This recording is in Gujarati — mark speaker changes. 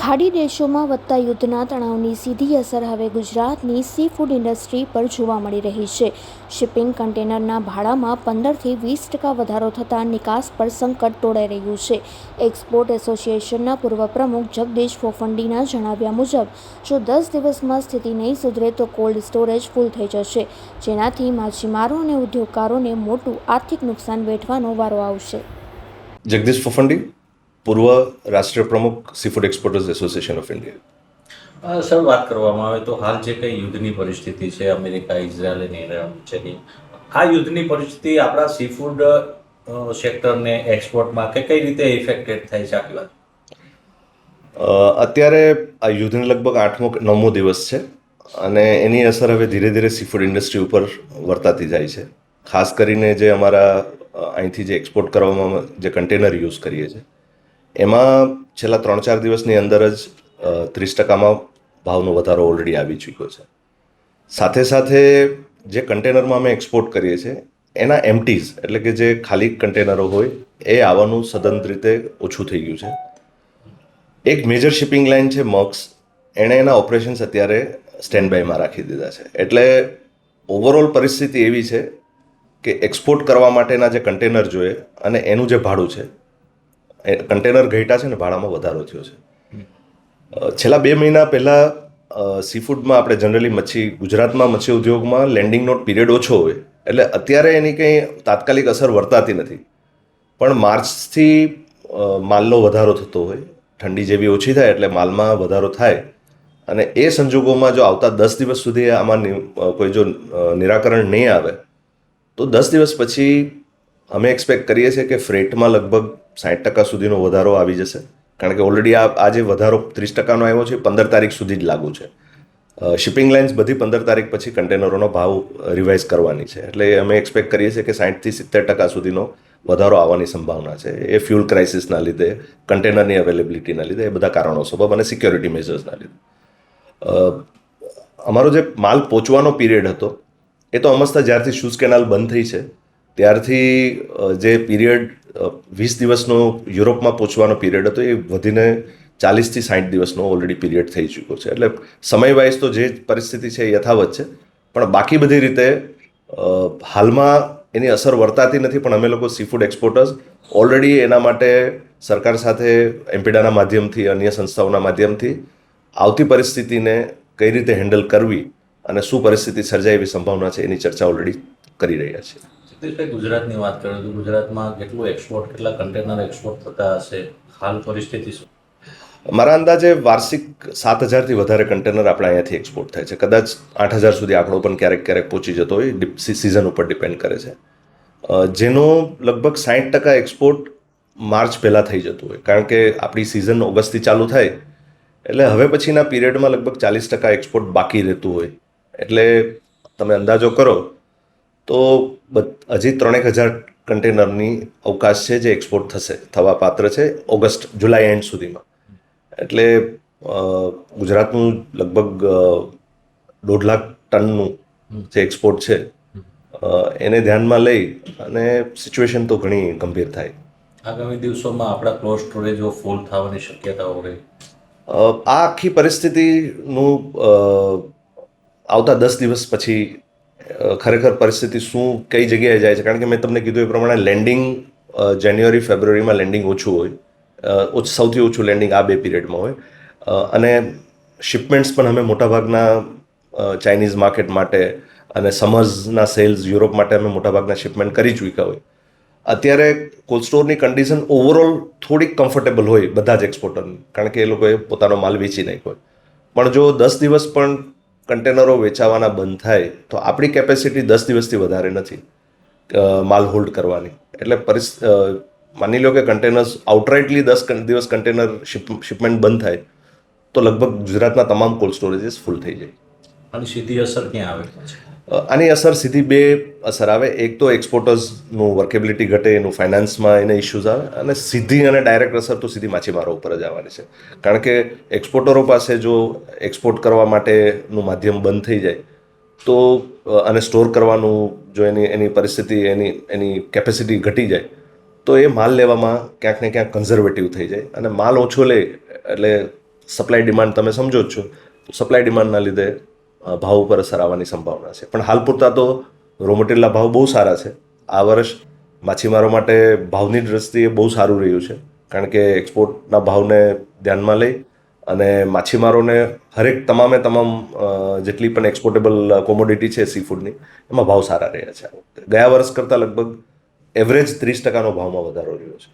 Speaker 1: ખાડી દેશોમાં વધતા યુદ્ધના તણાવની સીધી અસર હવે ગુજરાતની સી ફૂડ ઇન્ડસ્ટ્રી પર જોવા મળી રહી છે. શિપિંગ કન્ટેનરના ભાડામાં 15થી 20% વધારો થતાં નિકાસ પર સંકટ તોડાઈ રહ્યું છે. એક્સપોર્ટ એસોસિએશનના પૂર્વ પ્રમુખ જગદીશ ફોફંડીના જણાવ્યા મુજબ જો 10 દિવસમાં સ્થિતિ નહીં સુધરે તો કોલ્ડ સ્ટોરેજ ફૂલ થઈ જશે, જેનાથી માછીમારો અને ઉદ્યોગકારોને મોટું આર્થિક નુકસાન વેઠવાનો વારો આવશે.
Speaker 2: જગદીશ ફોફંડી, પૂર્વ રાષ્ટ્રીય પ્રમુખ seafood exporters association of India.
Speaker 3: Sir, વાત કરવામાં આવે તો હાલ જે કંઈ યુદ્ધની પરિસ્થિતિ છે અમેરિકા, ઇઝરાયલ અને ઈરાન વચ્ચેની, આ યુદ્ધની પરિસ્થિતિ આપણા સીફૂડ સેક્ટરને એક્સપોર્ટમાં કઈ રીતે ઇફેક્ટેડ થાય છે? આટલી વાત
Speaker 2: અત્યારે આ યુદ્ધને લગભગ 8મો-9મો દિવસ છે અને એની અસર હવે ધીરે ધીરે સીફૂડ ઇન્ડસ્ટ્રી ઉપર વર્તાતી જાય છે. ખાસ કરીને જે અમારા અહીંથી જે એક્સપોર્ટ કરવામાં જે કન્ટેનર યુઝ કરીએ છીએ એમાં છેલ્લા 3-4 દિવસની અંદર જ 30%માં ભાવનો વધારો ઓલરેડી આવી ચૂક્યો છે. સાથે સાથે જે કન્ટેનરમાં અમે એક્સપોર્ટ કરીએ છીએ એના એમ્પટીઝ એટલે કે જે ખાલી કન્ટેનરો હોય એ આવવાનું સદંતર રીતે ઓછું થઈ ગયું છે. એક મેજર શિપિંગ લાઇન છે મક્સ, એણે એના ઓપરેશન્સ અત્યારે સ્ટેન્ડ બાયમાં રાખી દીધા છે. એટલે ઓવરઓલ પરિસ્થિતિ એવી છે કે એક્સપોર્ટ કરવા માટેના જે કન્ટેનર જોઈએ અને એનું જે ભાડું છે, કન્ટેનર ઘટ્યા છે ને ભાડામાં વધારો થયો છે. છેલ્લા 2 મહિના પહેલાં સીફૂડમાં આપણે જનરલી ગુજરાતમાં મચ્છી ઉદ્યોગમાં લેન્ડિંગ નોટ પીરિયડ ઓછો હોય એટલે અત્યારે એની કંઈ તાત્કાલિક અસર વર્તાતી નથી. પણ માર્ચથી માલનો વધારો થતો હોય, ઠંડી જેવી ઓછી થાય એટલે માલમાં વધારો થાય અને એ સંજોગોમાં જો આવતા 10 દિવસ સુધી આમાં કોઈ જો નિરાકરણ નહીં આવે તો 10 દિવસ પછી અમે એક્સપેક્ટ કરીએ છીએ કે ફ્રેટમાં લગભગ 60% સુધીનો વધારો આવી જશે. કારણ કે ઓલરેડી આ જે વધારો 30%નો આવ્યો છે 15 તારીખ સુધી જ લાગુ છે. શિપિંગ લાઇન્સ બધી 15 તારીખ પછી કન્ટેનરોનો ભાવ રિવાઇઝ કરવાની છે. એટલે અમે એક્સપેક્ટ કરીએ છીએ કે 60થી 70% સુધીનો વધારો આવવાની સંભાવના છે. એ ફ્યુલ ક્રાઇસિસના લીધે, કન્ટેનરની અવેલેબિલિટીના લીધે, એ બધા કારણો સબબ અને સિક્યોરિટી મેજર્સના લીધે. અમારો જે માલ પહોંચવાનો પીરિયડ હતો એ તો અમસ્તા જ્યારથી સુએઝ કેનાલ બંધ થઈ છે ત્યારથી જે પીરિયડ 20 દિવસનો યુરોપમાં પહોંચવાનો પીરિયડ હતો એ વધીને 40થી 60 દિવસનો ઓલરેડી પીરિયડ થઈ ચૂક્યો છે. એટલે સમય વાઇઝ તો જે પરિસ્થિતિ છે એ યથાવત છે, પણ બાકી બધી રીતે હાલમાં એની અસર વર્તાતી નથી. પણ અમે લોકો સીફૂડ એક્સપોર્ટર્સ ઓલરેડી એના માટે સરકાર સાથે એમ્પીડાના માધ્યમથી, અન્ય સંસ્થાઓના માધ્યમથી આવતી પરિસ્થિતિને કઈ રીતે હેન્ડલ કરવી અને શું પરિસ્થિતિ સર્જાય એવી સંભાવના છે એની ચર્ચા ઓલરેડી કરી રહ્યા છીએ.
Speaker 3: જગદીશભાઈ, ગુજરાતની વાત કરીએ તો ગુજરાતમાં કેટલું એક્સપોર્ટ, કેટલા કન્ટેનર એક્સપોર્ટ થતા હશે? હાલ પરિસ્થિતિ શું?
Speaker 2: મારા અંદાજે વાર્ષિક 7,000થી વધારે કન્ટેનર આપણા અહીંયાથી એક્સપોર્ટ થાય છે. કદાચ 8,000 સુધી આંકડો પણ ક્યારેક ક્યારેક પહોંચી જતો હોય, સિઝન ઉપર ડિપેન્ડ કરે છે. જેનો લગભગ 60% એક્સપોર્ટ માર્ચ પહેલાં થઈ જતું હોય, કારણ કે આપણી સિઝન ઓગસ્ટથી ચાલુ થાય એટલે હવે પછીના પીરિયડમાં લગભગ 40% એક્સપોર્ટ બાકી રહેતું હોય. એટલે તમે અંદાજો કરો તો હજી 3,000 કન્ટેનરની અવકાશ છે જે એક્સપોર્ટ થવા પાત્ર છે ઓગસ્ટ જુલાઈ એન્ડ સુધીમાં. એટલે ગુજરાતનું લગભગ 1.5 લાખ ટનનું જે એક્સપોર્ટ છે એને ધ્યાનમાં લઈ અને સિચ્યુએશન તો ઘણી ગંભીર થાય.
Speaker 3: આગામી દિવસોમાં આપણા ક્લોઝ સ્ટોરેજો ફૂલ થવાની શક્યતાઓ રહી?
Speaker 2: આ આખી પરિસ્થિતિનું આવતા 10 દિવસ પછી ખરેખર પરિસ્થિતિ શું કઈ જગ્યાએ જાય છે, કારણ કે મેં તમને કીધું એ પ્રમાણે લેન્ડિંગ જાન્યુઆરી-ફેબ્રુઆરીમાં લેન્ડિંગ ઓછું હોય, સૌથી ઓછું લેન્ડિંગ આ 2 પીરિયડમાં હોય અને શિપમેન્ટ્સ પણ અમે મોટાભાગના ચાઇનીઝ માર્કેટ માટે અને સમર્સના સેલ્સ યુરોપ માટે અમે મોટાભાગના શિપમેન્ટ કરી ચૂક્યા હોય. અત્યારે કોલ્ડ સ્ટોરની કન્ડિશન ઓવરઓલ થોડીક કમ્ફર્ટેબલ હોય બધા જ એક્સપોર્ટરની, કારણ કે એ લોકોએ પોતાનો માલ વેચી નાખ્યો હોય. પણ જો 10 દિવસ પણ કન્ટેનરો વેચાવાના બંધ થાય તો આપણી કેપેસિટી 10 દિવસથી વધારે નથી માલ હોલ્ડ કરવાની. એટલે માની લો કે કન્ટેનર્સ આઉટરાઇટલી 10 દિવસ કન્ટેનર શિપમેન્ટ બંધ થાય તો લગભગ ગુજરાતના તમામ કોલ્ડ સ્ટોરેજીસ ફૂલ થઈ જાય.
Speaker 3: આની સીધી અસર ક્યાં આવે?
Speaker 2: આની અસર સીધી 2 અસર આવે. એક તો એક્સપોર્ટર્સનું વર્કેબિલિટી ઘટે, એનું ફાઇનાન્સમાં એને ઇશ્યુઝ આવે, અને સીધી અને ડાયરેક્ટ અસર તો સીધી માછીમારો ઉપર જ આવવાની છે. કારણ કે એક્સપોર્ટરો પાસે જો એક્સપોર્ટ કરવા માટેનું માધ્યમ બંધ થઈ જાય તો અને સ્ટોર કરવાનું જો એની પરિસ્થિતિ એની કેપેસિટી ઘટી જાય તો એ માલ લેવામાં ક્યાંક ને ક્યાંક કન્ઝર્વેટિવ થઈ જાય, અને માલ ઓછો લે એટલે સપ્લાય ડિમાન્ડ તમે સમજો જ છો, તો સપ્લાય ડિમાન્ડના લીધે ભાવ ઉપર અસર આવવાની સંભાવના છે. પણ હાલ પૂરતા તો રો મટીરિયલના ભાવ બહુ સારા છે. આ વર્ષ માછીમારો માટે ભાવની દ્રષ્ટિએ બહુ સારું રહ્યું છે, કારણ કે એક્સપોર્ટના ભાવને ધ્યાનમાં લઈ અને માછીમારોને તમામ જેટલી પણ એક્સપોર્ટેબલ કોમોડિટી છે સી ફૂડની, એમાં ભાવ સારા રહ્યા છે. આ વખતે ગયા વર્ષ કરતાં લગભગ એવરેજ 30%નો ભાવમાં વધારો રહ્યો છે.